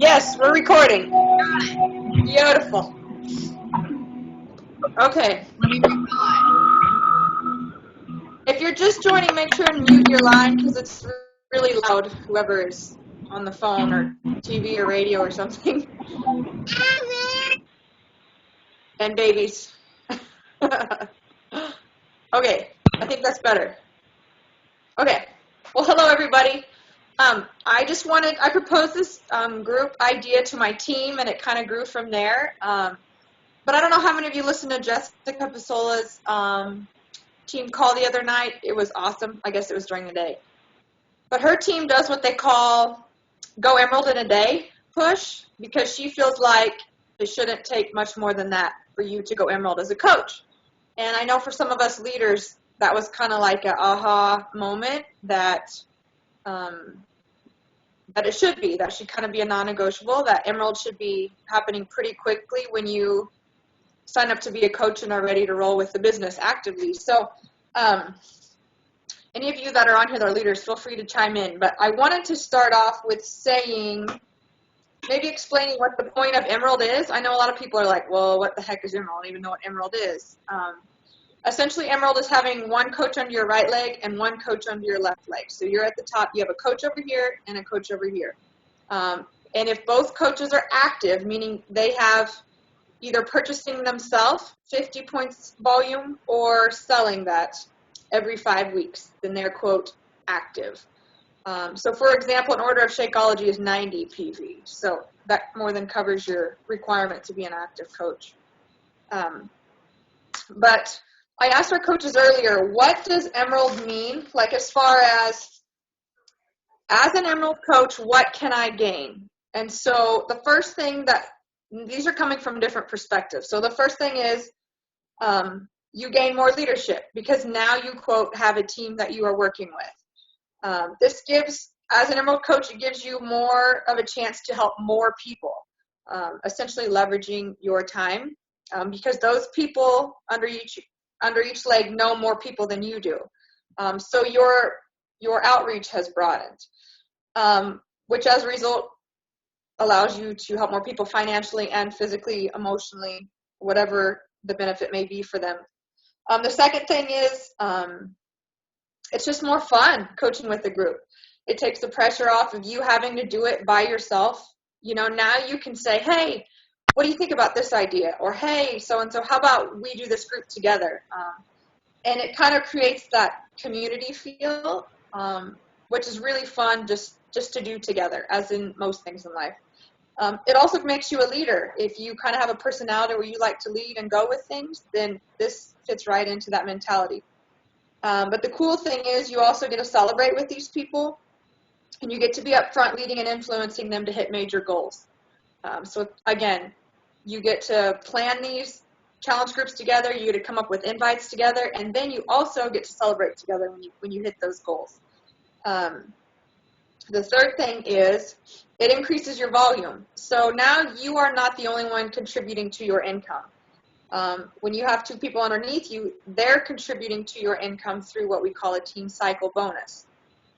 Yes, we're recording. Beautiful. Okay. Let me reply. If you're just joining, make sure and mute your line because it's really loud, whoever is on the phone or TV or radio or something. And babies. Okay, I think that's better. Okay. Well, hello, everybody. I proposed this group idea to my team, and it kind of grew from there. But I don't know how many of you listened to Jessica Pasola's team call the other night. It was awesome. I guess it was during the day. But her team does what they call Go Emerald in a Day push because she feels like it shouldn't take much more than that for you to go Emerald as a coach. And I know for some of us leaders, that was kind of like an aha moment that it should be. That should kind of be a non-negotiable. That Emerald should be happening pretty quickly when you sign up to be a coach and are ready to roll with the business actively. So any of you that are on here that are leaders, feel free to chime in. But I wanted to start off with saying, maybe explaining what the point of Emerald is. I know a lot of people are like, well, what the heck is Emerald? I don't even know what Emerald is. Essentially, Emerald is having one coach under your right leg and one coach under your left leg. So you're at the top. You have a coach over here and a coach over here. And if both coaches are active, meaning they have either purchasing themselves 50 points volume or selling that every 5 weeks, then they're, quote, active. So, for example, an order of Shakeology is 90 PV. So that more than covers your requirement to be an active coach. But I asked our coaches earlier, what does Emerald mean? Like as far as an Emerald coach, what can I gain? And so the first thing these are coming from different perspectives. So the first thing is you gain more leadership because now you, quote, have a team that you are working with. This gives, as an Emerald coach, it gives you more of a chance to help more people, essentially leveraging your time because those people under each leg know more people than you do. So your outreach has broadened, which as a result allows you to help more people financially and physically, emotionally, whatever the benefit may be for them. The second thing is it's just more fun coaching with a group. It takes the pressure off of you having to do it by yourself. You know, now you can say, hey, what do you think about this idea? Or, hey, so-and-so, how about we do this group together? And it kind of creates that community feel, which is really fun just to do together, as in most things in life. It also makes you a leader. If you kind of have a personality where you like to lead and go with things, then this fits right into that mentality. But the cool thing is you also get to celebrate with these people, and you get to be up front leading and influencing them to hit major goals. So again, you get to plan these challenge groups together, you get to come up with invites together, and then you also get to celebrate together when you hit those goals. The third thing is it increases your volume. So now you are not the only one contributing to your income. When you have two people underneath you, they're contributing to your income through what we call a team cycle bonus.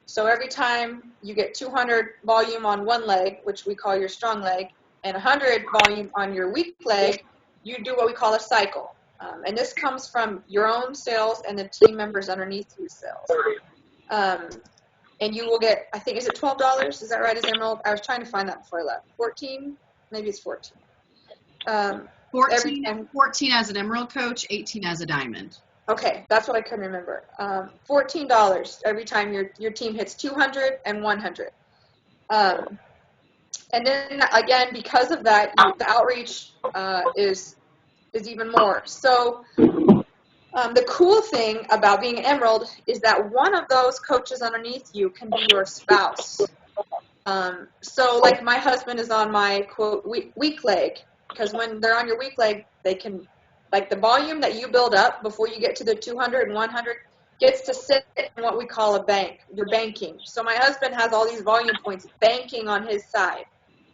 So every time you get 200 volume on one leg, which we call your strong leg, and 100 volume on your weak leg, you do what we call a cycle. And this comes from your own sales and the team members underneath you sales. And you will get, I think, is it $12? Is that right, as Emerald? I was trying to find that before I left. 14? Maybe it's 14. 14 as an Emerald coach, 18 as a Diamond. Okay, that's what I couldn't remember. $14 every time your team hits 200 and 100. And then, again, because of that, the outreach is even more. So the cool thing about being an Emerald is that one of those coaches underneath you can be your spouse. So, like, my husband is on my, quote, weak leg, because when they're on your weak leg, they can, like, the volume that you build up before you get to the 200 and 100 gets to sit in what we call a bank. You're banking. So my husband has all these volume points banking on his side.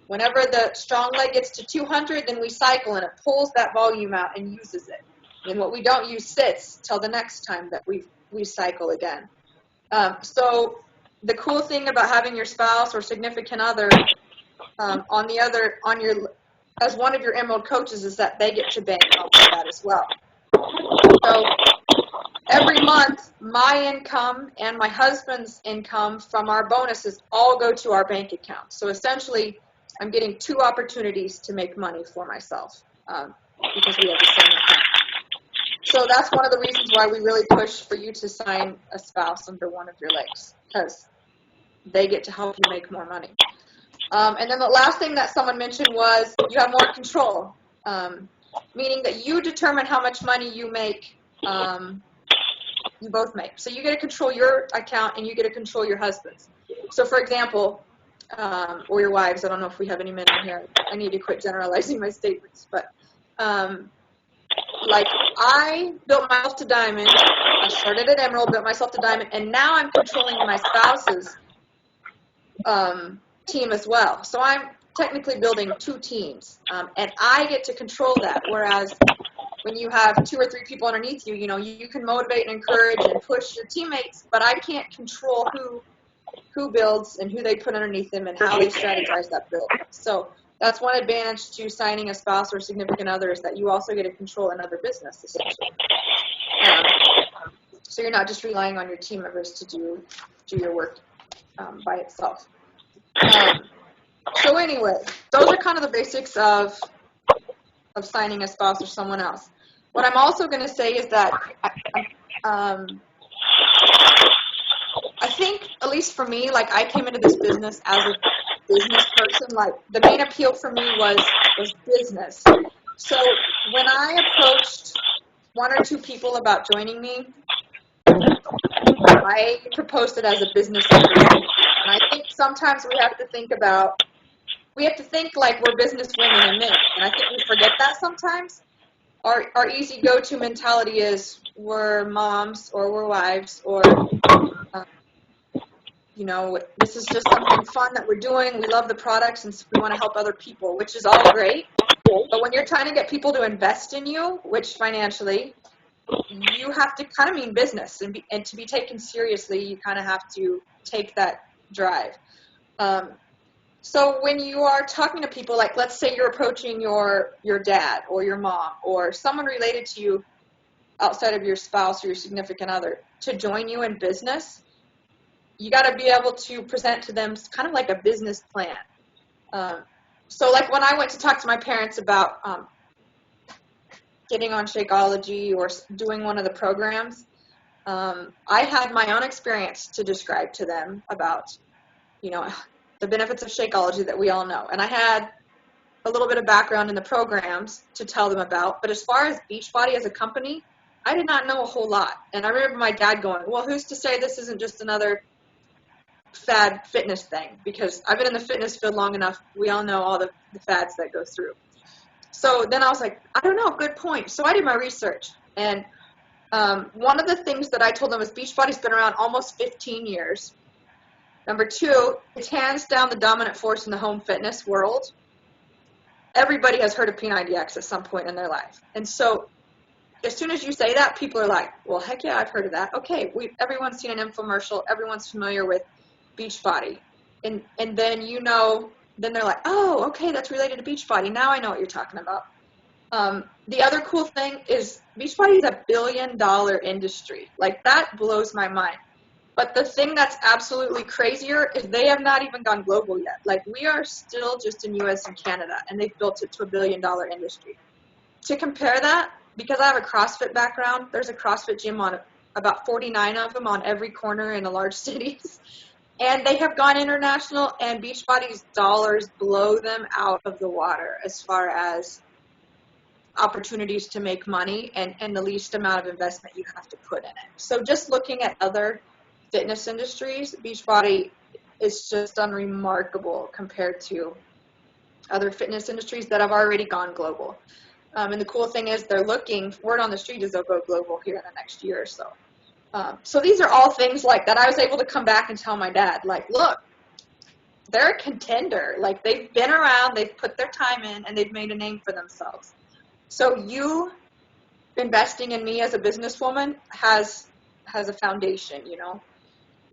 Whenever the strong leg gets to 200, then we cycle, and it pulls that volume out and uses it. And what we don't use sits till the next time that we cycle again. So the cool thing about having your spouse or significant other as one of your Emerald coaches is that they get to bank on that as well. So every month, my income and my husband's income from our bonuses all go to our bank account. So essentially, I'm getting 2 opportunities to make money for myself because we have the same account. So that's one of the reasons why we really push for you to sign a spouse under one of your legs, because they get to help you make more money. And then the last thing that someone mentioned was you have more control, meaning that you determine how much money you make, you both make. So you get to control your account and you get to control your husband's. So for example, or your wives, I don't know if we have any men in here. I need to quit generalizing my statements, but like I built myself to diamond. I started at Emerald, built myself to diamond, and now I'm controlling my spouse's team as well. So I'm technically building 2 teams, and I get to control that. Whereas when you have 2 or 3 people underneath you, you can motivate and encourage and push your teammates, but I can't control who builds and who they put underneath them and how they strategize that build. So that's one advantage to signing a spouse or significant other is that you also get to control another business, essentially. So you're not just relying on your team members to do your work by itself. So anyway, those are kind of the basics of signing a spouse or someone else. What I'm also going to say is that I think, at least for me, like I came into this business as a business person. Like the main appeal for me was business. So when I approached 1 or 2 people about joining me, I proposed it as a business opportunity. And I think sometimes we have to think like we're business women and men. And I think we forget that sometimes. Our easy go-to mentality is we're moms or we're wives or, this is just something fun that we're doing. We love the products and we want to help other people, which is all great. But when you're trying to get people to invest in you, which financially, you have to kind of mean business. And to be taken seriously, you kind of have to take that drive. So when you are talking to people, like let's say you're approaching your dad or your mom or someone related to you outside of your spouse or your significant other to join you in business, you got to be able to present to them kind of like a business plan. So like when I went to talk to my parents about getting on Shakeology or doing one of the programs, I had my own experience to describe to them about, the benefits of Shakeology that we all know. And I had a little bit of background in the programs to tell them about. But as far as Beachbody as a company, I did not know a whole lot. And I remember my dad going, well, who's to say this isn't just another fad fitness thing? Because I've been in the fitness field long enough. We all know all the fads that go through. So then I was like, I don't know, good point. So I did my research. And one of the things that I told them is Beachbody's been around almost 15 years. Number 2, it's hands down the dominant force in the home fitness world. Everybody has heard of P90X at some point in their life. And so as soon as you say that, people are like, well, heck yeah, I've heard of that. Okay, everyone's seen an infomercial. Everyone's familiar with Beachbody. And then then they're like, oh, okay, that's related to Beachbody. Now I know what you're talking about. The other cool thing is Beachbody is $1 billion industry. Like that blows my mind. But the thing that's absolutely crazier is they have not even gone global yet. Like we are still just in US and Canada, and they've built it to $1 billion industry. To compare that, because I have a CrossFit background, there's a CrossFit gym on about 49 of them on every corner in the large cities. And they have gone international, and Beachbody's dollars blow them out of the water as far as opportunities to make money and the least amount of investment you have to put in it. So just looking at other fitness industries, Beachbody is just unremarkable compared to other fitness industries that have already gone global. And the cool thing is word on the street is they'll go global here in the next year or so. So these are all things like that I was able to come back and tell my dad, like, look, they're a contender. Like they've been around, they've put their time in, and they've made a name for themselves. So you investing in me as a businesswoman has a foundation,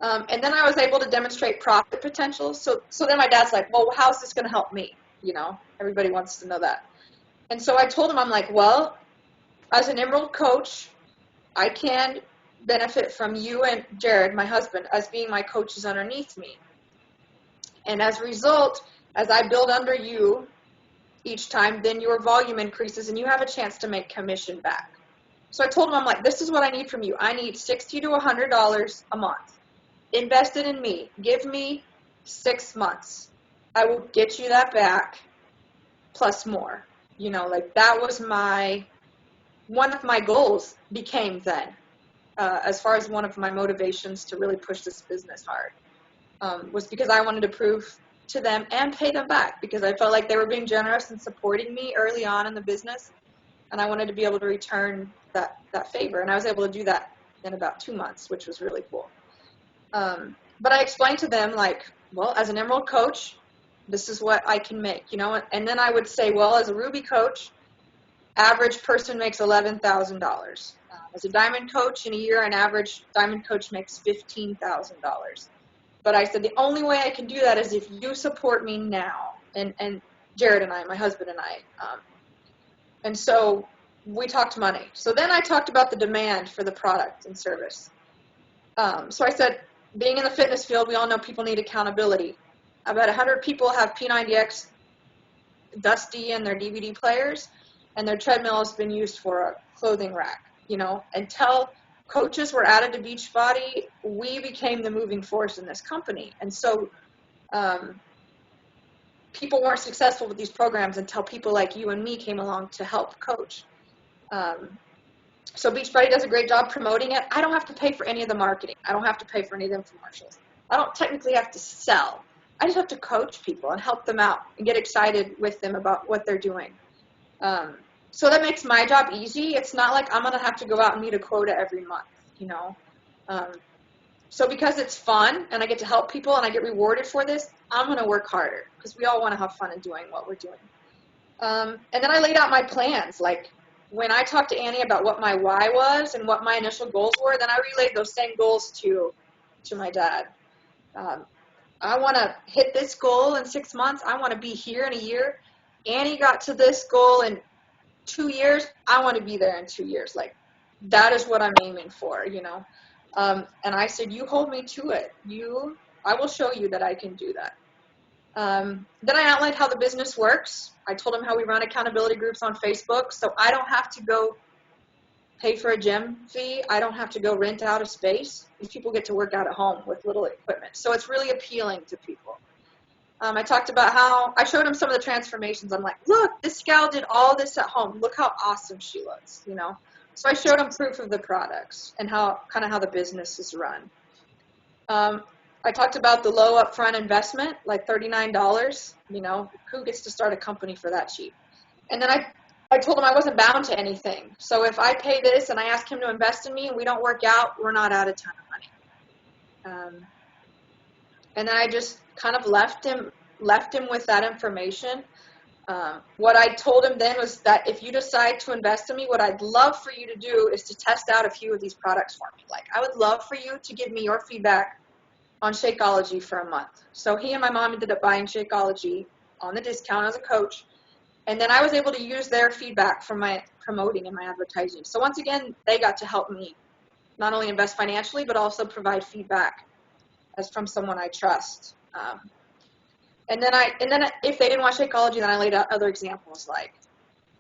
And then I was able to demonstrate profit potential. So then my dad's like, well, how's this going to help me? Everybody wants to know that. And so I told him, I'm like, well, as an Emerald coach, I can benefit from you and Jared, my husband, as being my coaches underneath me. And as a result, as I build under you each time, then your volume increases and you have a chance to make commission back. So I told him, I'm like, this is what I need from you. I need $60 to $100 a month. Invest it in me. Give me 6 months. I will get you that back plus more. That was one of my goals became then, as far as one of my motivations to really push this business hard, was because I wanted to prove to them and pay them back, because I felt like they were being generous and supporting me early on in the business, and I wanted to be able to return that favor, and I was able to do that in about 2 months, which was really cool. But I explained to them, like, well, as an Emerald coach, this is what I can make, and then I would say, well, as a Ruby coach, average person makes $11,000. As a Diamond coach, in a year, an average Diamond coach makes $15,000. But I said the only way I can do that is if you support me now, and Jared and I, my husband and I. And so we talked money. So then I talked about the demand for the product and service. So I said, being in the fitness field, we all know people need accountability. About 100 people have P90X dusty in their DVD players, and their treadmill has been used for a clothing rack. Until coaches were added to Beachbody, we became the moving force in this company. And so people weren't successful with these programs until people like you and me came along to help coach. So Beachbody does a great job promoting it. I don't have to pay for any of the marketing. I don't have to pay for any of the commercials. I don't technically have to sell. I just have to coach people and help them out and get excited with them about what they're doing. So that makes my job easy. It's not like I'm going to have to go out and meet a quota every month, So because it's fun and I get to help people and I get rewarded for this, I'm going to work harder, because we all want to have fun in doing what we're doing. And then I laid out my plans. Like, when I talked to Annie about what my why was and what my initial goals were, then I relayed those same goals to my dad. I want to hit this goal in 6 months. I want to be here in a year. Annie got to this goal in 2 years. I want to be there in 2 years. Like, that is what I'm aiming for, And I said, you hold me to it. I will show you that I can do that. Then I outlined how the business works. I told him how we run accountability groups on Facebook, so I don't have to go pay for a gym fee. I don't have to go rent out a space. These people get to work out at home with little equipment. So it's really appealing to people. I talked about how I showed him some of the transformations. I'm like, look, this gal did all this at home. Look how awesome she looks, So I showed him proof of the products and how the business is run. I talked about the low upfront investment, like $39. Who gets to start a company for that cheap? And then I told him I wasn't bound to anything. So if I pay this and I ask him to invest in me and we don't work out, we're not out a ton of money. And then I just kind of left him with that information. What I told him then was that if you decide to invest in me, what I'd love for you to do is to test out a few of these products for me. Like, I would love for you to give me your feedback on Shakeology for a month. So he and my mom ended up buying Shakeology on the discount as a coach. And then I was able to use their feedback for my promoting and my advertising. So once again, they got to help me not only invest financially, but also provide feedback as from someone I trust. And then if they didn't watch Shakeology, then I laid out other examples like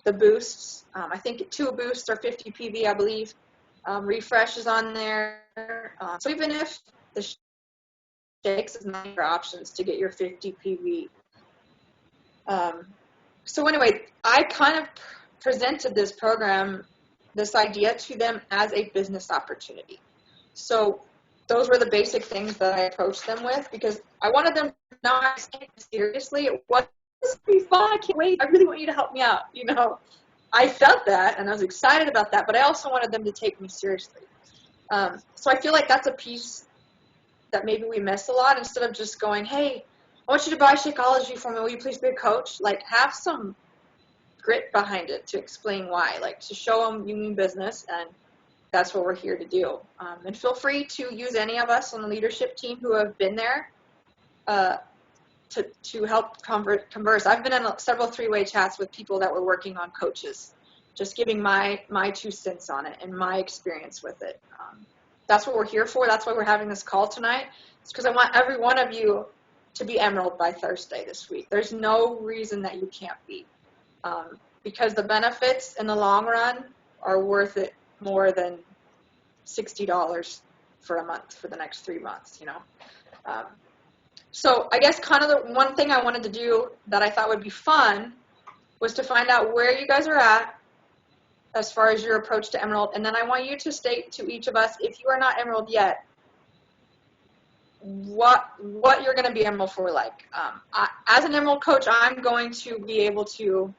the boosts. I think 2 boosts are 50 PV, I believe. Refresh is on there. So even if the shakes is not your options to get your 50 PV. So anyway, I kind of presented this program, this idea to them as a business opportunity. So those were the basic things that I approached them with, because I wanted them to know I was taking it seriously. It was going to be fun. I can't wait. I really want you to help me out. I felt that, and I was excited about that, but I also wanted them to take me seriously. So I feel like that's a piece that maybe we miss a lot. Instead of just going, hey, I want you to buy Shakeology for me. Will you please be a coach? Like, have some grit behind it to explain why. Like, to show them you mean business, and that's what we're here to do. And feel free to use any of us on the leadership team who have been there to help converse. I've been in several three-way chats with people that were working on coaches, just giving my 2 cents on it and my experience with it. That's what we're here for. That's why we're having this call tonight. It's because I want every one of you to be Emerald by Thursday this week. There's no reason that you can't be, because the benefits in the long run are worth it more than $60 for a month for the next 3 months, So I guess kind of the one thing I wanted to do that I thought would be fun was to find out where you guys are at as far as your approach to Emerald. And then I want you to state to each of us, if you are not Emerald yet, what you're going to be Emerald for like. As an Emerald coach, I'm going to be able to,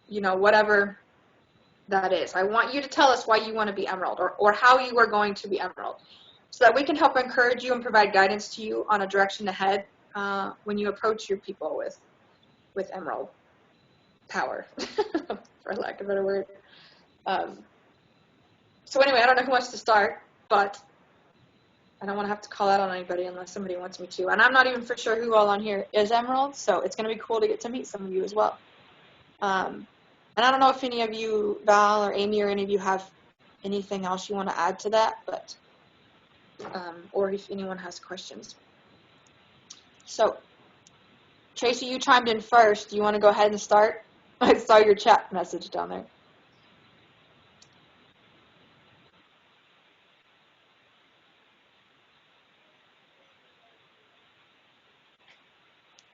whatever that is. I want you to tell us why you want to be Emerald or how you are going to be Emerald so that we can help encourage you and provide guidance to you on a direction ahead when you approach your people with Emerald power, for lack of a better word. So anyway, I don't know who wants to start, but I don't want to have to call out on anybody unless somebody wants me to. And I'm not even for sure who all on here is Emerald, so it's going to be cool to get to meet some of you as well. And I don't know if any of you, Val or Amy or any of you, have anything else you want to add to that, but or if anyone has questions. So, Tracy, you chimed in first. Do you want to go ahead and start? I saw your chat message down there.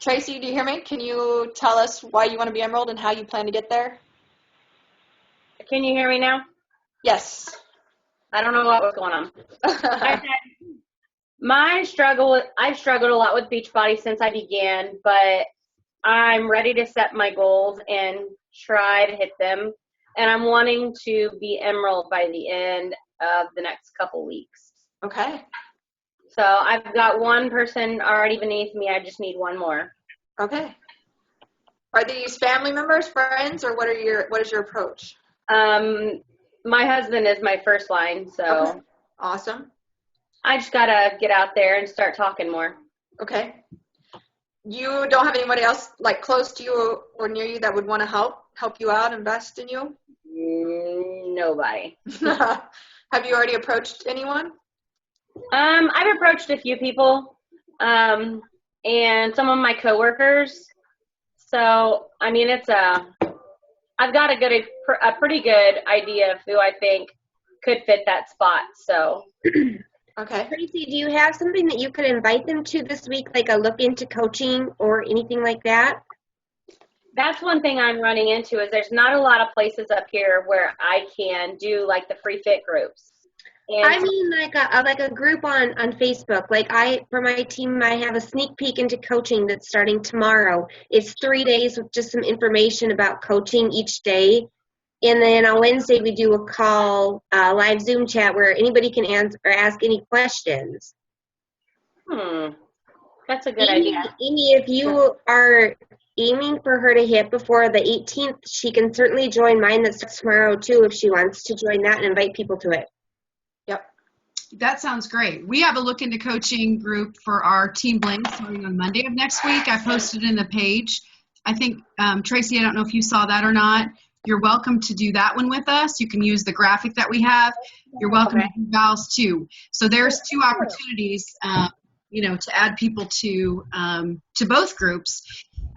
Tracy, do you hear me? Can you tell us why you want to be Emerald and how you plan to get there? Can you hear me now? Yes. I don't know what was going on. I've struggled a lot with Beachbody since I began, but I'm ready to set my goals and try to hit them. And I'm wanting to be Emerald by the end of the next couple weeks. Okay. So I've got one person already beneath me. I just need one more. Okay. Are these family members, friends, or what is your approach? My husband is my first line, so okay. Awesome. I just gotta get out there and start talking more. Okay. You don't have anybody else like close to you or near you that would want to help you out, invest in you? Nobody. Have you already approached anyone? I've approached a few people, and some of my coworkers. So, I mean, I've got a pretty good idea of who I think could fit that spot. So, okay. Tracy, do you have something that you could invite them to this week, like a look into coaching or anything like that? That's one thing I'm running into is there's not a lot of places up here where I can do like the free fit groups. And I mean, like a group on Facebook. Like for my team, I have a sneak peek into coaching that's starting tomorrow. It's 3 days with just some information about coaching each day. And then on Wednesday, we do a call, live Zoom chat where anybody can answer or ask any questions. That's a good idea. Amy, if you are aiming for her to hit before the 18th, she can certainly join mine that starts tomorrow, too, if she wants to join that and invite people to it. Yep. That sounds great. We have a look into coaching group for our Team Blank starting on Monday of next week. I posted in the page. I think, Tracy, I don't know if you saw that or not. You're welcome to do that one with us. You can use the graphic that we have. You're welcome to do Val's too. So there's 2 opportunities, to add people to both groups.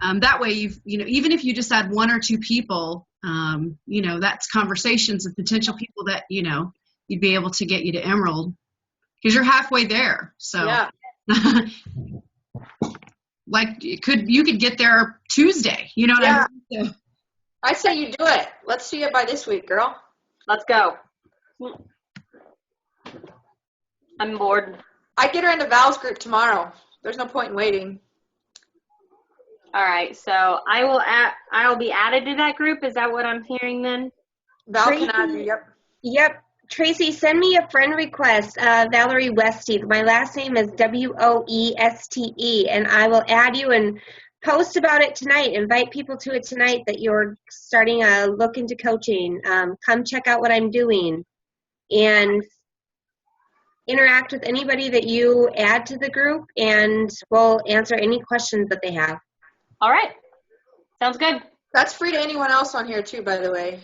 That way, even if you just add 1 or 2 people, that's conversations with potential people that you'd be able to get you to Emerald because you're halfway there. So, yeah. You could get there Tuesday. You know what I mean? So, I say you do it. Let's see it by this week, girl. Let's go. I'm bored. I get her into Val's group tomorrow. There's no point in waiting. All right, so I will be added to that group. Is that what I'm hearing then? Val Tracy, can add you. Yep. Yep. Tracy, send me a friend request, Valerie Weste. My last name is Woeste, and I will add you and post about it tonight. Invite people to it tonight that you're starting a look into coaching. Come check out what I'm doing. and interact with anybody that you add to the group, and we'll answer any questions that they have. All right. Sounds good. That's free to anyone else on here too, by the way.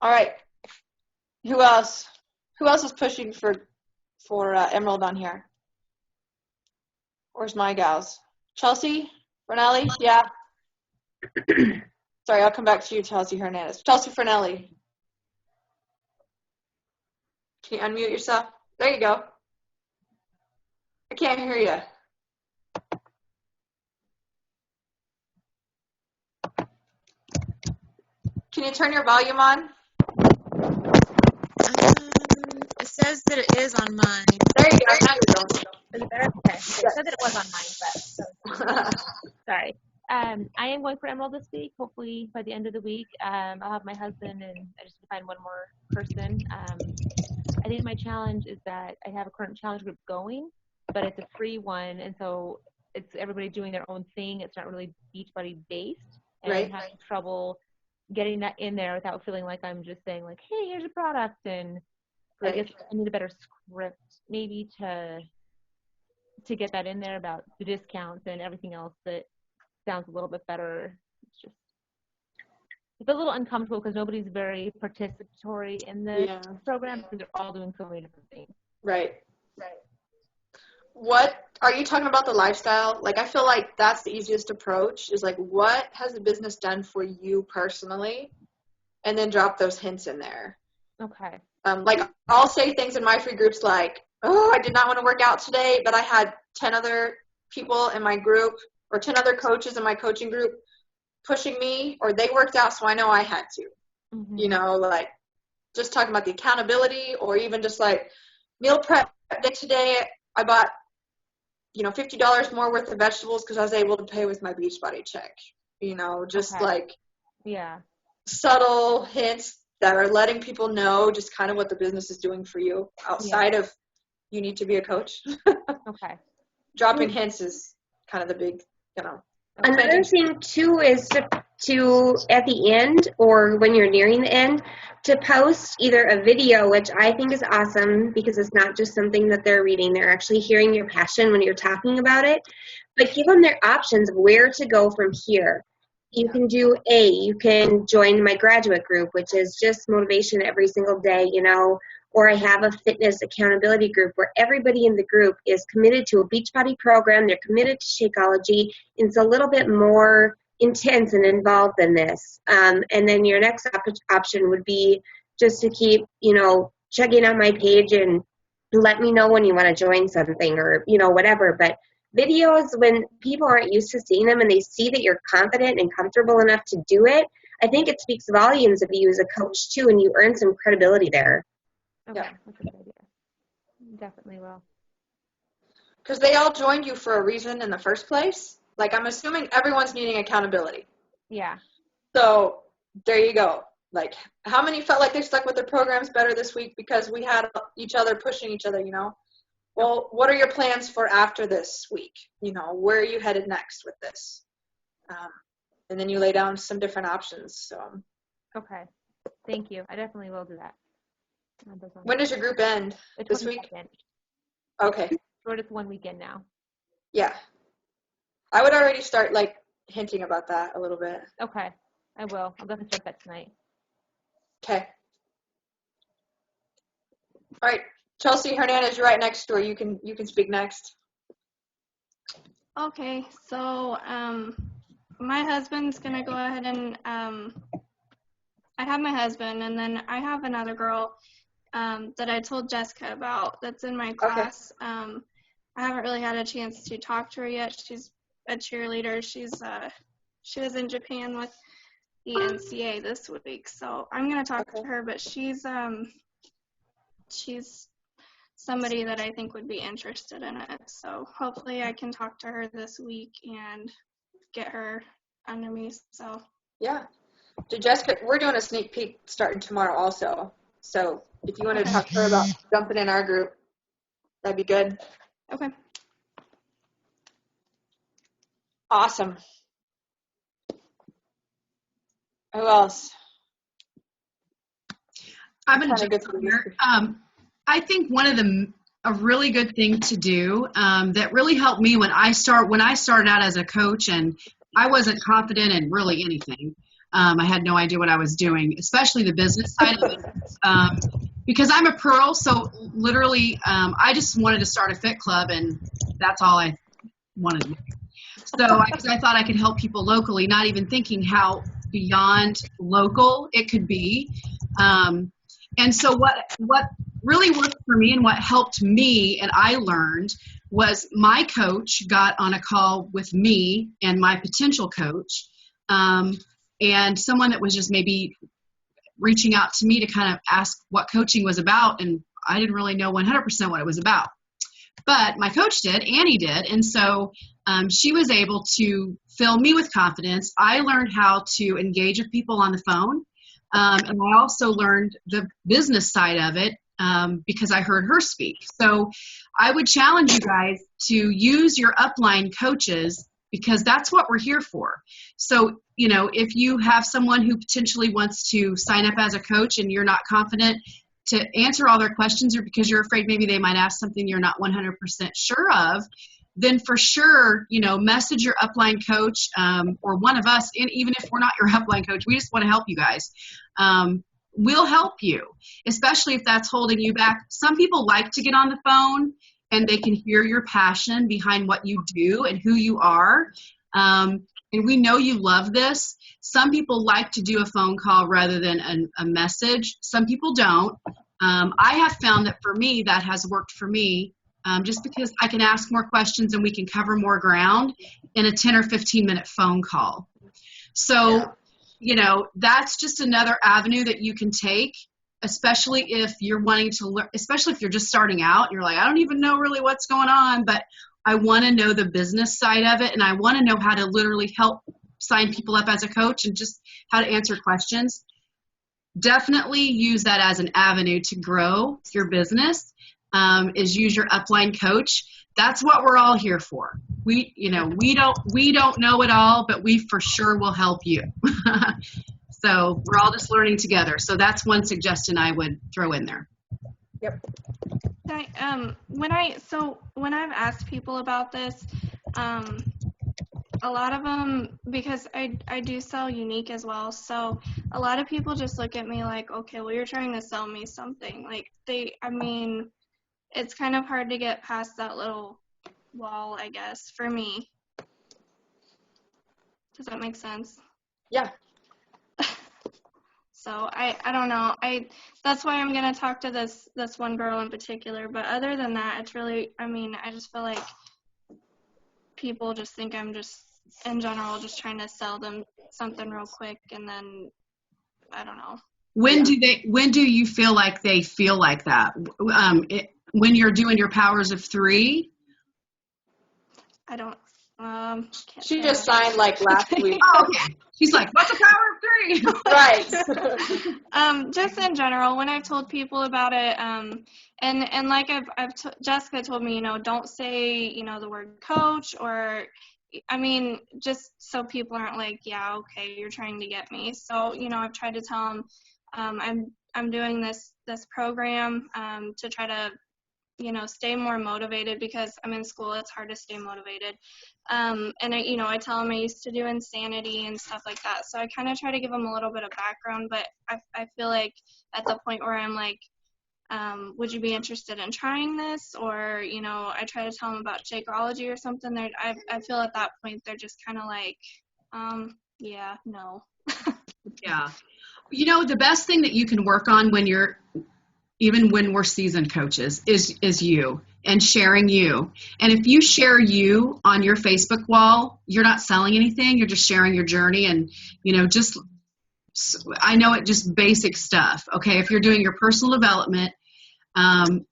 All right. Who else? Who else is pushing for Emerald on here? Where's my gals? Chelsea? Fernelli? Yeah. Sorry, I'll come back to you, Chelsea Hernandez. Chelsea Fernelli. Can you unmute yourself? There you go. I can't hear you. Can you turn your volume on? It says that it is on mine. There you go. Now you're going. Is it better? Okay. It said that it was on mine, but sorry. I am going for Emerald this week. Hopefully by the end of the week, I'll have my husband, and I just need to find one more person. I think my challenge is that I have a current challenge group going, but it's a free one, and so it's everybody doing their own thing. It's not really Beachbody based, and Right. I'm having trouble getting that in there without feeling like I'm just saying like, hey, here's a product, and Right. I guess I need a better script maybe to get that in there about the discounts and everything else that sounds a little bit better. It's a little uncomfortable because nobody's very participatory in the program because they're all doing so many different things. Right. What are you talking about, the lifestyle? Like, I feel like that's the easiest approach is like, what has the business done for you personally? And then drop those hints in there. Okay. Like, I'll say things in my free groups like, oh, I did not want to work out today, but I had 10 other people in my group or 10 other coaches in my coaching group pushing me, or they worked out, so I know I had to. Mm-hmm. You know, like just talking about the accountability, or even just like meal prep day today, I bought, $50 more worth of vegetables because I was able to pay with my Beachbody check. Just like subtle hints that are letting people know just kind of what the business is doing for you outside of you need to be a coach. Okay. Dropping hints is kind of the big, Another thing too is to at the end, or when you're nearing the end, to post either a video, which I think is awesome because it's not just something that they're reading, they're actually hearing your passion when you're talking about it, but give them their options of where to go from here. You can you can join my graduate group, which is just motivation every single day, or I have a fitness accountability group where everybody in the group is committed to a Beachbody program. They're committed to Shakeology. It's a little bit more intense and involved than this. And then your next option would be just to keep, checking out my page and let me know when you want to join something or, whatever. But videos, when people aren't used to seeing them and they see that you're confident and comfortable enough to do it, I think it speaks volumes of you as a coach too, and you earn some credibility there. Okay, that's a good idea. Definitely will. Because they all joined you for a reason in the first place. Like, I'm assuming everyone's needing accountability. Yeah. So there you go. Like, how many felt like they stuck with their programs better this week because we had each other pushing each other, Well, what are your plans for after this week? Where are you headed next with this? And then you lay down some different options. So. Okay. Thank you. I definitely will do that. When does your group end? This week? Okay. We're just one weekend now. Yeah. I would already start, hinting about that a little bit. Okay. I will. I'll definitely start that tonight. Okay. All right. Chelsea Hernandez, you're right next door. You can speak next. Okay. So, my husband's going to go ahead and, I have my husband, and then I have another girl that I told Jessica about that's in my class. Okay. I haven't really had a chance to talk to her yet. She's a cheerleader. She was in Japan with the NCA this week, so I'm going to talk to her, but she's somebody that I think would be interested in it. So hopefully I can talk to her this week and get her under me. So yeah. Jessica, we're doing a sneak peek starting tomorrow also. So if you want to talk to her about jumping in our group, that'd be good. Okay. Awesome. Who else? I'm going Kinda to gets jump in me. here. I think a really good thing to do that really helped me when I started out as a coach, and I wasn't confident in really anything. I had no idea what I was doing, especially the business side of it. Because I'm a Pearl, so literally I just wanted to start a fit club, and that's all I wanted to do. So because I thought I could help people locally, not even thinking how beyond local it could be. And so what really worked for me and what helped me and I learned was my coach got on a call with me and my potential coach, and someone that was just maybe reaching out to me to kind of ask what coaching was about, and I didn't really know 100% what it was about. But my coach did, Annie did, and so she was able to fill me with confidence. I learned how to engage with people on the phone, and I also learned the business side of it because I heard her speak. So I would challenge you guys to use your upline coaches because that's what we're here for. So, if you have someone who potentially wants to sign up as a coach and you're not confident to answer all their questions, or because you're afraid maybe they might ask something you're not 100% sure of, then for sure, message your upline coach or one of us, and even if we're not your upline coach, we just want to help you guys. We'll help you, especially if that's holding you back. Some people like to get on the phone and they can hear your passion behind what you do and who you are. And we know you love this. Some people like to do a phone call rather than a message. Some people don't. I have found that for me, that has worked for me just because I can ask more questions and we can cover more ground in a 10 or 15-minute phone call. So, that's just another avenue that you can take, especially if you're wanting to learn, especially if you're just starting out and you're like, I don't even know really what's going on, but I want to know the business side of it, and I want to know how to literally help sign people up as a coach and just how to answer questions. Definitely use that as an avenue to grow your business, is use your upline coach. That's what we're all here for. We don't know it all, but we for sure will help you. So we're all just learning together. So that's one suggestion I would throw in there. Yep. When I've asked people about this, a lot of them, because I do sell unique as well, so a lot of people just look at me like, okay, well, you're trying to sell me something. Like it's kind of hard to get past that little wall, I guess, for me. Does that make sense? Yeah. So I don't know. That's why I'm gonna talk to this one girl in particular. But other than that, it's really, I just feel like people just think I'm just in general just trying to sell them something real quick, and then I don't know. When do you feel like they feel like that? When you're doing your powers of 3? I don't. She just signed like last week. Oh, okay. She's like, what's a power of 3? Right. Just in general, when I've told people about it, and like Jessica told me, don't say, the word coach, or, just so people aren't like, yeah, okay, you're trying to get me. So, I've tried to tell them, I'm doing this program, to try to, stay more motivated, because I'm in school, it's hard to stay motivated. And I tell them I used to do Insanity and stuff like that. So I kind of try to give them a little bit of background, but I feel like at the point where I'm like, would you be interested in trying this? Or, I try to tell them about Shakeology or something. I feel at that point, they're just kind of like, yeah, no. Yeah. The best thing that you can work on even when we're seasoned coaches is you and sharing you. And if you share you on your Facebook wall, you're not selling anything, you're just sharing your journey and, I know it just basic stuff. Okay. If you're doing your personal development,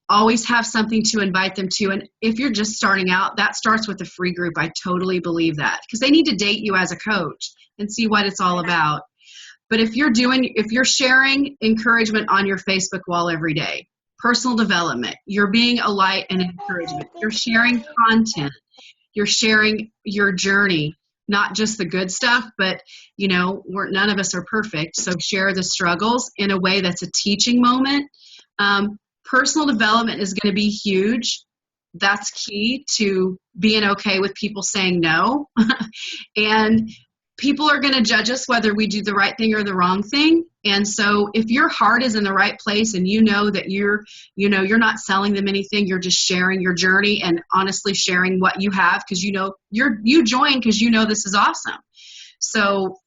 always have something to invite them to. And if you're just starting out, that starts with a free group. I totally believe that, because they need to date you as a coach and see what it's all about. But if you're sharing encouragement on your Facebook wall every day, personal development, you're being a light and encouragement, you're sharing content, you're sharing your journey, not just the good stuff, but none of us are perfect. So share the struggles in a way that's a teaching moment. Personal development is going to be huge. That's key to being okay with people saying no. And people are going to judge us whether we do the right thing or the wrong thing. And so if your heart is in the right place and you know that you're not selling them anything, you're just sharing your journey and honestly sharing what you have, because you join because this is awesome. So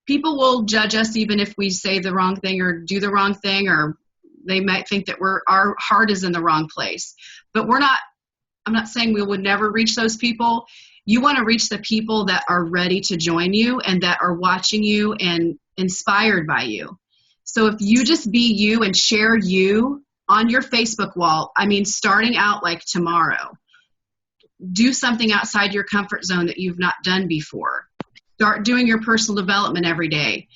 people will judge us even if we say the wrong thing or do the wrong thing, or they might think that our heart is in the wrong place. But I'm not saying we would never reach those people. You want to reach the people that are ready to join you and that are watching you and inspired by you. So if you just be you and share you on your Facebook wall, starting out like tomorrow, do something outside your comfort zone that you've not done before. Start doing your personal development every day.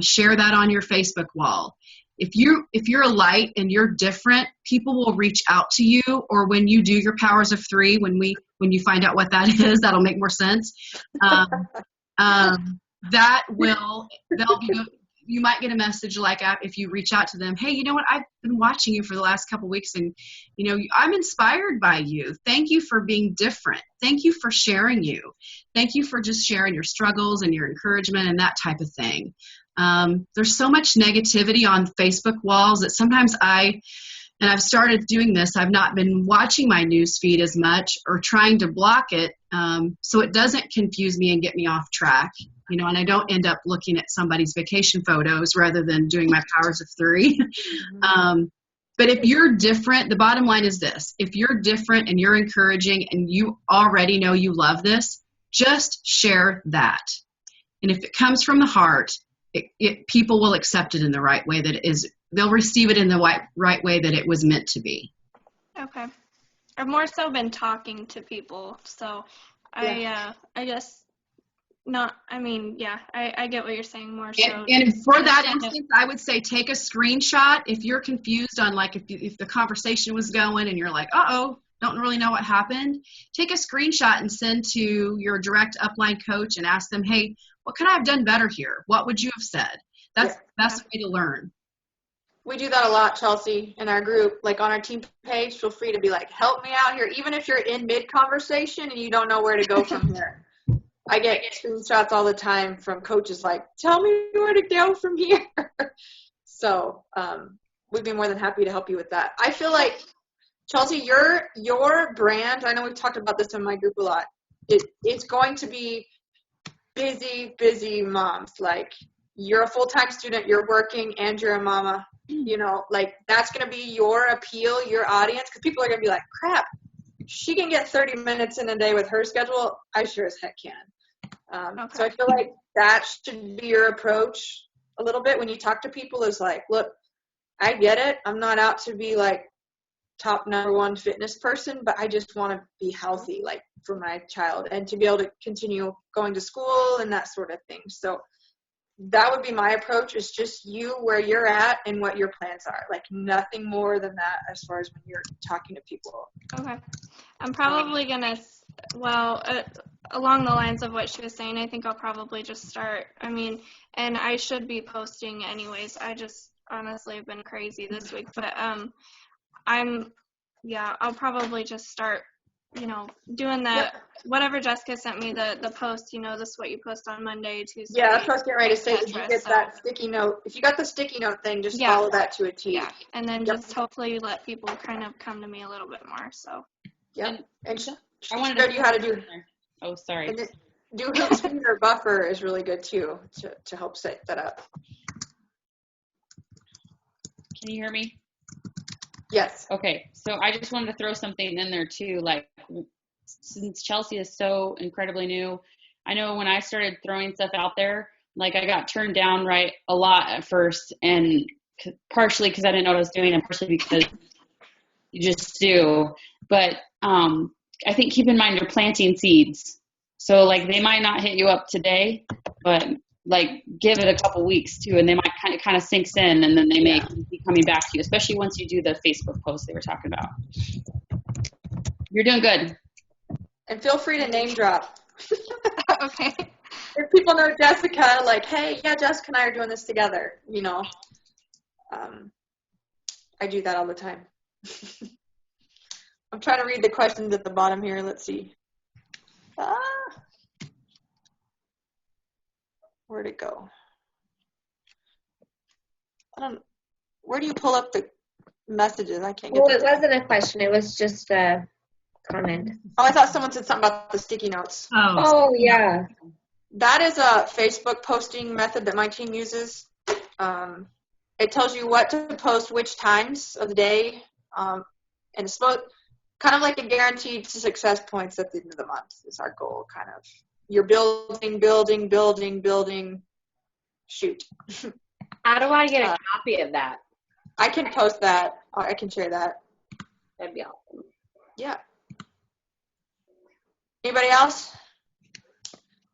Share that on your Facebook wall. If you're a light and you're different, people will reach out to you. Or when you do your powers of 3, when you find out what that is, that'll make more sense. You might get a message like if you reach out to them, hey, you know what? I've been watching you for the last couple of weeks and, I'm inspired by you. Thank you for being different. Thank you for sharing you. Thank you for just sharing your struggles and your encouragement and that type of thing. There's so much negativity on Facebook walls that sometimes and I've started doing this, I've not been watching my news feed as much or trying to block it so it doesn't confuse me and get me off track, and I don't end up looking at somebody's vacation photos rather than doing my powers of 3. But if you're different, the bottom line is this. If you're different and you're encouraging and you already know you love this, just share that. And if it comes from the heart, people will accept it in the right way that it is. They'll receive it in the right way that it was meant to be. Okay. I've more so been talking to people, so I guess not. I get what you're saying more so. And for that instance, I would say take a screenshot if you're confused on if the conversation was going and you're like, don't really know what happened. Take a screenshot and send to your direct upline coach and ask them, hey, what could I have done better here? What would you have said? That's the best way to learn. We do that a lot, Chelsea, in our group. Like on our team page, feel free to be like, help me out here, even if you're in mid-conversation and you don't know where to go from here. I get screenshots all the time from coaches like, tell me where to go from here. So we'd be more than happy to help you with that. I feel like, Chelsea, your brand, I know we've talked about this in my group a lot, it's going to be busy moms. Like, you're a full-time student, you're working, and you're a mama. That's going to be your appeal, your audience, because people are going to be like, crap, she can get 30 minutes in a day with her schedule. I sure as heck can. Okay. So I feel like that should be your approach a little bit when you talk to people, is like, look, I get it. I'm not out to be like top #1 fitness person, but I just want to be healthy, like for my child, and to be able to continue going to school and that sort of thing. So that would be my approach, is just you where you're at and what your plans are. Like nothing more than that as far as when you're talking to people. Okay. I'm probably going to, along the lines of what she was saying, I think I'll probably just start. And I should be posting anyways. I just honestly have been crazy this week. But I'll probably just start, doing that. Yep. Whatever Jessica sent me, the post, this is what you post on Monday, Tuesday. Yeah, that's what I was getting ready to say. If you get that sticky note, if you got the sticky note thing, just follow that to a T. Yeah, and then just hopefully let people kind of come to me a little bit more. So. Yeah, and I wanted to show you how to do. Oh, sorry. And do Hootsuite or Buffer is really good too to help set that up. Can you hear me? Yes. Okay, so I just wanted to throw something in there too. Like, since Chelsea is so incredibly new, I know when I started throwing stuff out there, like I got turned down a lot at first, and partially because I didn't know what I was doing, and partially because you just do. But I think keep in mind you're planting seeds. So like they might not hit you up today, but like give it a couple weeks too, and they might kind of sinks in, and then they may be coming back to you, especially once you do the Facebook post they were talking about. You're doing good. And feel free to name drop. Okay. If people know Jessica, like, hey, yeah, Jessica and I are doing this together, you know. I do that all the time. I'm trying to read the questions at the bottom here. Let's see. Where'd it go? Where do you pull up the messages? I can't get Well, it wasn't a question. It was just a comment. Oh, I thought someone said something about the sticky notes. Oh, yeah. That is a Facebook posting method that my team uses. It tells you what to post, which times of the day, and it's kind of like a guaranteed success points at the end of the month is our goal, kind of. You're building. Shoot. How do I get a copy of that? I can post that. I can share that. That'd be awesome. Yeah. Anybody else?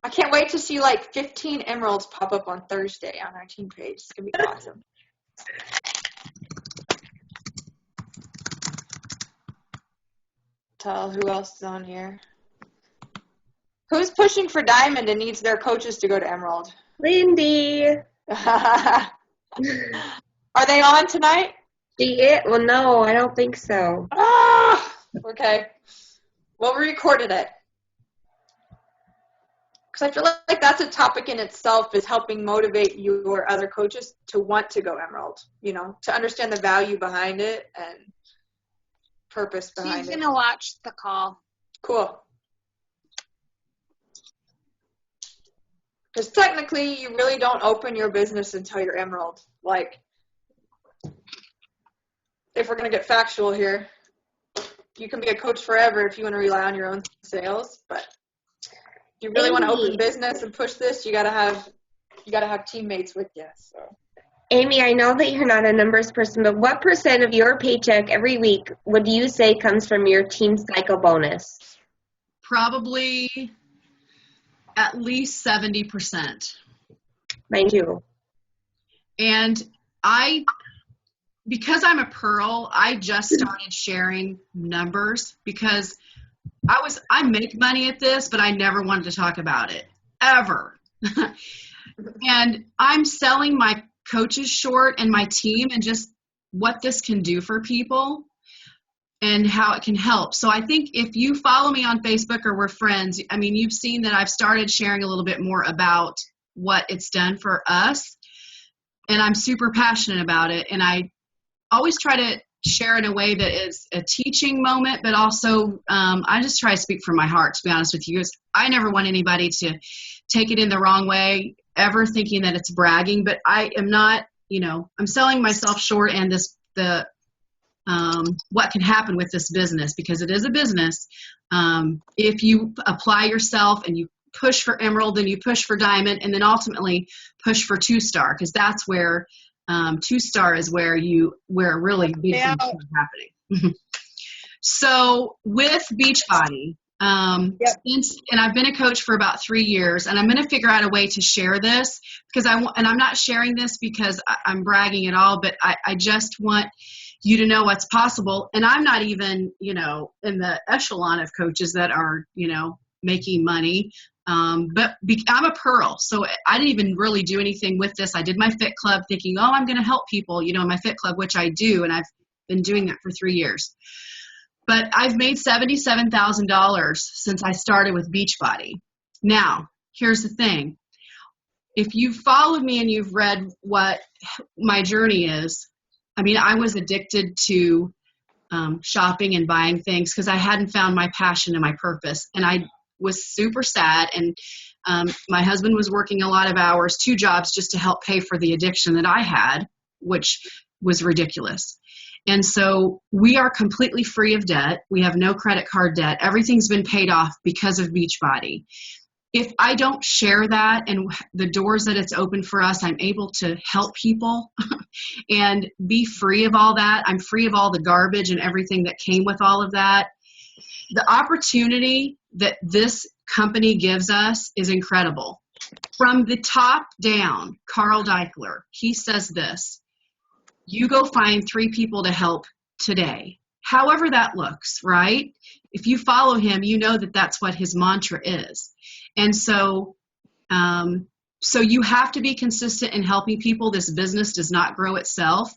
I can't wait to see like 15 emeralds pop up on Thursday on our team page. It's going to be awesome. Tell who else is on here. Who's pushing for diamond and needs their coaches to go to emerald? Lindy. Are they on tonight? Well, no, I don't think so. Okay. Well, we recorded it. Because I feel like that's a topic in itself, is helping motivate your other coaches to want to go emerald, you know, to understand the value behind it and purpose behind it. She's going to watch the call. Cool. Because technically, you really don't open your business until you're emerald. Like, if we're going to get factual here, you can be a coach forever if you want to rely on your own sales, but if you really want to open business and push this, you gotta have teammates with you. So, Amy, I know that you're not a numbers person, but what % of your paycheck every week would you say comes from your team cycle bonus? Probably at least 70%. Mine too. And because I'm a Pearl, I just started sharing numbers because I make money at this, but I never wanted to talk about it, ever. And I'm selling my coaches short and my team and just what this can do for people and how it can help. So I think if you follow me on Facebook or we're friends, I mean, you've seen that I've started sharing a little bit more about what it's done for us. And I'm super passionate about it. And I always try to share in a way that is a teaching moment, but also I just try to speak from my heart, to be honest with you. I never want anybody to take it in the wrong way, ever thinking that it's bragging, but I am not, I'm selling myself short and what can happen with this business, because it is a business. If you apply yourself and you push for emerald and you push for diamond and then ultimately push for 2-star, because that's where 2-star is where really big things are happening. So with Beachbody, and I've been a coach for about 3 years, and I'm going to figure out a way to share this because I'm not sharing this because I'm bragging at all, but I just want you to know what's possible. And I'm not even, in the echelon of coaches that are, making money. But I'm a Pearl, so I didn't even really do anything with this. I did my Fit Club thinking, I'm going to help people, in my Fit Club, which I do, and I've been doing that for 3 years. But I've made $77,000 since I started with Beachbody. Now, here's the thing. If you've followed me and you've read what my journey is, I was addicted to shopping and buying things because I hadn't found my passion and my purpose. And I was super sad, and my husband was working a lot of hours, 2 jobs, just to help pay for the addiction that I had, which was ridiculous. And so we are completely free of debt. We have no credit card debt. Everything's been paid off because of Beachbody. If I don't share that and the doors that it's opened for us, I'm able to help people and be free of all that. I'm free of all the garbage and everything that came with all of that. The opportunity that this company gives us is incredible. From the top down, Carl Deichler, he says this: you go find 3 people to help today. However that looks, right? if you follow him, you know that that's what his mantra is. And so, so you have to be consistent in helping people. This business does not grow itself.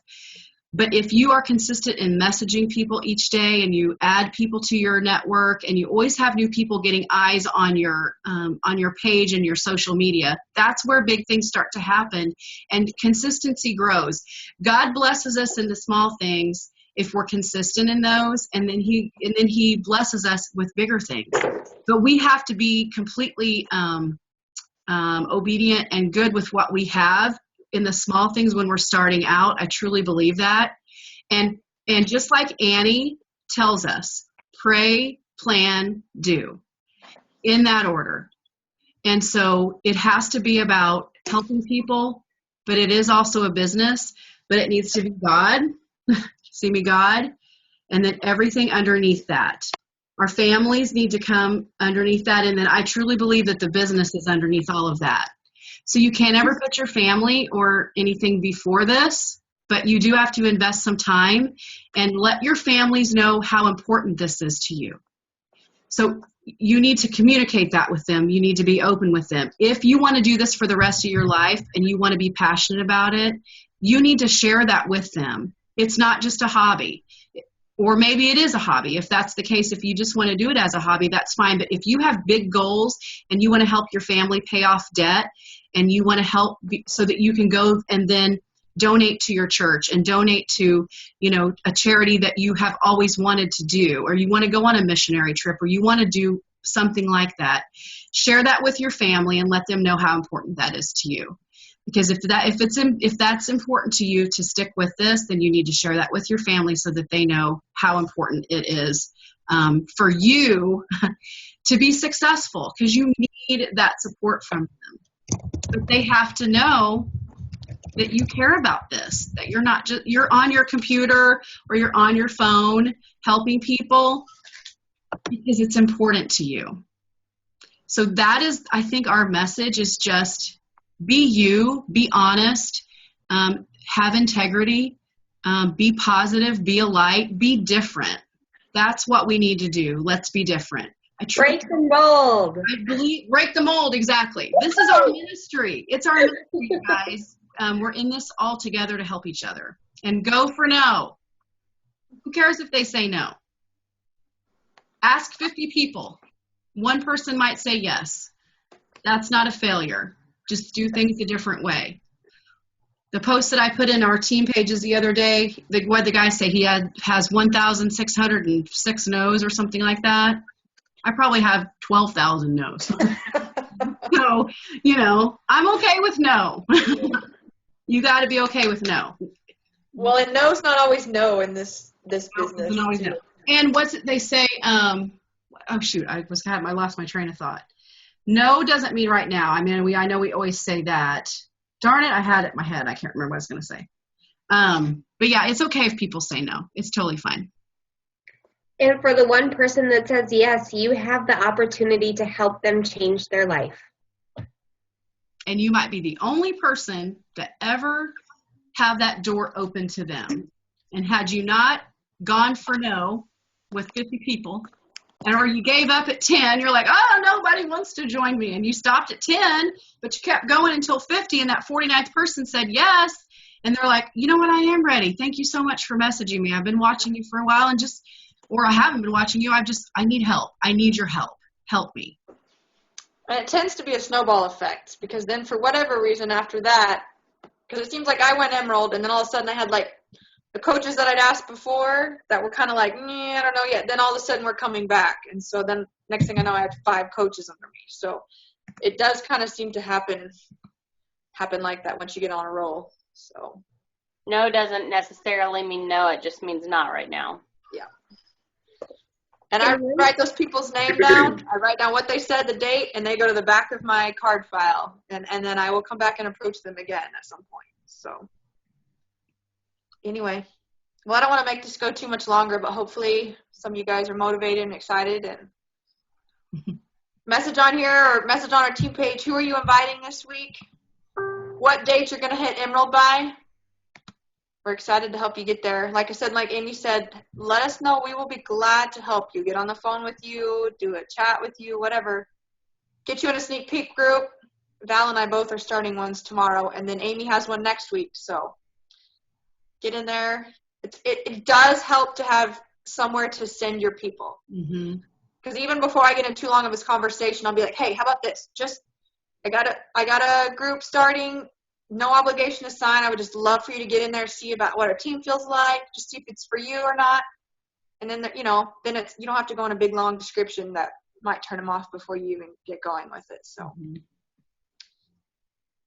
But if you are consistent in messaging people each day, and you add people to your network, and you always have new people getting eyes on your page and your social media, that's where big things start to happen, and consistency grows. God blesses us in the small things if we're consistent in those, and then he blesses us with bigger things. But we have to be completely obedient and good with what we have in the small things when we're starting out. I truly believe that. And just like Annie tells us, pray, plan, do, in that order. And so it has to be about helping people, but it is also a business, but it needs to be God, see me, God, and then everything underneath that. Our families need to come underneath that, and then I truly believe that the business is underneath all of that. So you can't ever put your family or anything before this, but you do have to invest some time and let your families know how important this is to you. So you need to communicate that with them. You need to be open with them. If you want to do this for the rest of your life and you want to be passionate about it, you need to share that with them. It's not just a hobby. Or maybe it is a hobby. If that's the case, if you just want to do it as a hobby, that's fine. But if you have big goals and you want to help your family pay off debt, and you want to help so that you can go and then donate to your church and donate to, a charity that you have always wanted to do, or you want to go on a missionary trip, or you want to do something like that, share that with your family and let them know how important that is to you. Because if that's important to you to stick with this, then you need to share that with your family so that they know how important it is for you to be successful, because you need that support from them. But they have to know that you care about this, that you're not just, you're on your computer or you're on your phone helping people because it's important to you. So that is, I think our message is just be you, be honest, have integrity, be positive, be a light, be different. That's what we need to do. Let's be different. Break the mold. Break the mold, exactly. This is our ministry. It's our ministry, guys. We're in this all together to help each other. And go for no. Who cares if they say no? Ask 50 people. One person might say yes. That's not a failure. Just do things a different way. The post that I put in our team pages the other day, what did the guy say? He has 1,606 no's or something like that. I probably have 12,000 no's. So, I'm okay with no. You got to be okay with no. Well, and no's not always no in this business. Always no. And what's it they say? Oh shoot, I lost my train of thought. No doesn't mean right now. I know we always say that. Darn it, I had it in my head. I can't remember what I was going to say. But yeah, it's okay if people say no. It's totally fine. And for the one person that says yes, you have the opportunity to help them change their life. And you might be the only person to ever have that door open to them. And had you not gone for no with 50 people, or you gave up at 10, you're like, oh, nobody wants to join me. And you stopped at 10, but you kept going until 50, and that 49th person said yes. And they're like, you know what, I am ready. Thank you so much for messaging me. I've been watching you for a while, or I haven't been watching you. I need help. I need your help. Help me. And it tends to be a snowball effect, because then for whatever reason after that, because it seems like I went Emerald, and then all of a sudden I had like the coaches that I'd asked before that were kind of like, I don't know yet. Then all of a sudden we're coming back. And so then next thing I know, I had 5 coaches under me. So it does kind of seem to happen like that once you get on a roll. So no doesn't necessarily mean no. It just means not right now. Yeah. And I write those people's name down. I write down what they said, the date, and they go to the back of my card file. And then I will come back and approach them again at some point. So anyway, well, I don't want to make this go too much longer, but hopefully some of you guys are motivated and excited. And message on here or message on our team page, who are you inviting this week? What dates you're going to hit Emerald by? we're excited to help you get there. Like I said, like Amy said, let us know. We will be glad to help you. Get on the phone with you, do a chat with you, whatever. Get you in a sneak peek group. Val and I both are starting ones tomorrow, and then Amy has one next week. So get in there. It does help to have somewhere to send your people. Because even before I get in too long of this conversation, I'll be like, hey, how about this? I got a group starting. No obligation to sign. I would just love for you to get in there, see about what our team feels like, just see if it's for you or not. And then, then you don't have to go in a big, long description that might turn them off before you even get going with it. So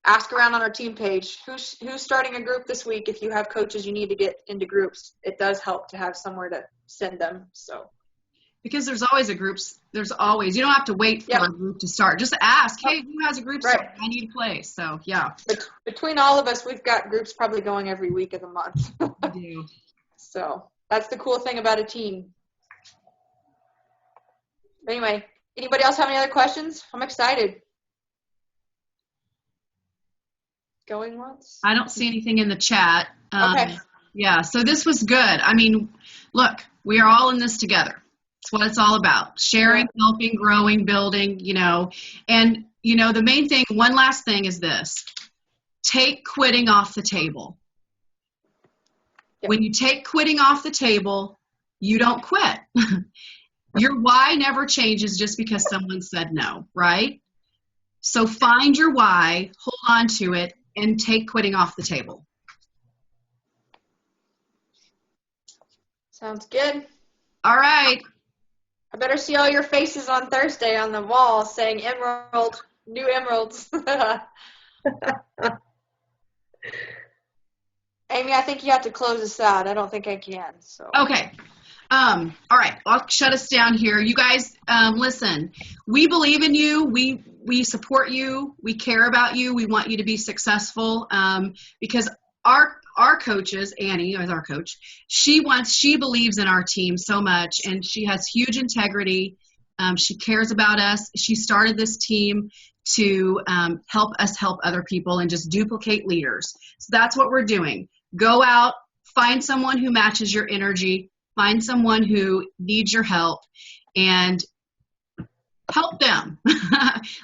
ask around on our team page. Who's starting a group this week? If you have coaches you need to get into groups, it does help to have somewhere to send them. So. Because there's always you don't have to wait for a group to start. Just ask, hey, who has a group starting? I need a place. So, yeah. Between all of us, we've got groups probably going every week of the month. We do. So, that's the cool thing about a team. Anyway, anybody else have any other questions? I'm excited. Going once? I don't see anything in the chat. Okay. Yeah, so this was good. I mean, look, we are all in this together. It's what it's all about. Sharing, helping, growing, building, And, the main thing, one last thing is this. Take quitting off the table. Yep. When you take quitting off the table, you don't quit. Your why never changes just because someone said no, right? So find your why, hold on to it, and take quitting off the table. Sounds good. All right. I better see all your faces on Thursday on the wall saying Emerald, new Emeralds. Amy, I think you have to close us out. I don't think I can. So. Okay. All right. I'll shut us down here. You guys, listen, we believe in you. We support you. We care about you. We want you to be successful because our coaches, Annie is our coach, she believes in our team so much, and she has huge integrity. She cares about us. She started this team to help us help other people and just duplicate leaders. So that's what we're doing. Go out, find someone who matches your energy, find someone who needs your help, and help them.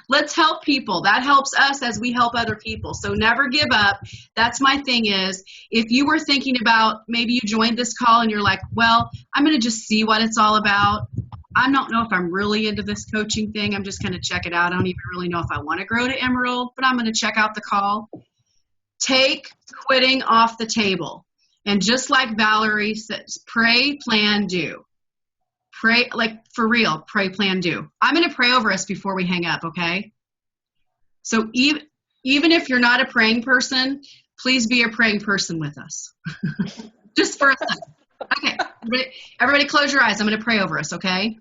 Let's help people. That helps us as we help other people. So never give up. That's my thing is, if you were thinking about, maybe you joined this call and you're like, well, I'm going to just see what it's all about. I don't know if I'm really into this coaching thing. I'm just going to check it out. I don't even really know if I want to grow to Emerald, but I'm going to check out the call. Take quitting off the table. And just like Valerie says, pray, plan, do. Pray, like for real, pray, plan, do. I'm going to pray over us before we hang up, okay? So even if you're not a praying person, please be a praying person with us. Just for a second. Okay, everybody close your eyes. I'm going to pray over us, okay?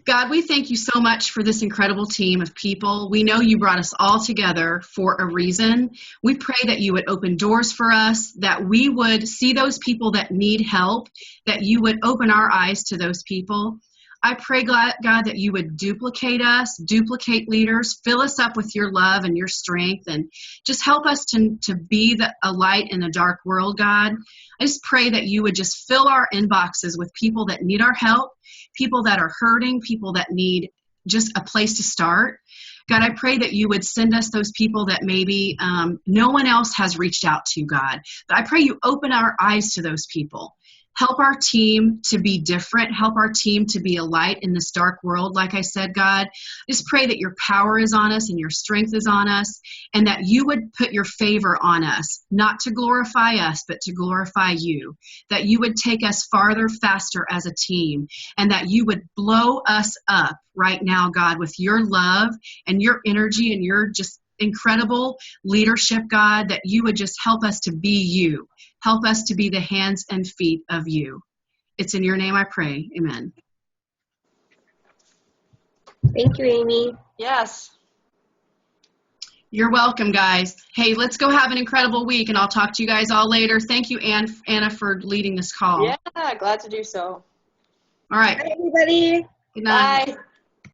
God, we thank you so much for this incredible team of people. We know you brought us all together for a reason. We pray that you would open doors for us, that we would see those people that need help, that you would open our eyes to those people. I pray, God, that you would duplicate us, duplicate leaders, fill us up with your love and your strength, and just help us to be a light in a dark world, God. I just pray that you would just fill our inboxes with people that need our help, people that are hurting, people that need just a place to start. God, I pray that you would send us those people that maybe no one else has reached out to, God. But I pray you open our eyes to those people. Help our team to be different. Help our team to be a light in this dark world. Like I said, God, just pray that your power is on us and your strength is on us, and that you would put your favor on us, not to glorify us, but to glorify you. That you would take us farther, faster as a team, and that you would blow us up right now, God, with your love and your energy and your just incredible leadership, God, that you would just help us to be you. Help us to be the hands and feet of you. It's in your name I pray. Amen. Thank you, Amy. Yes. You're welcome, guys. Hey, let's go have an incredible week, and I'll talk to you guys all later. Thank you, Anna, for leading this call. Yeah, glad to do so. All right. Bye, everybody. Good night. Bye.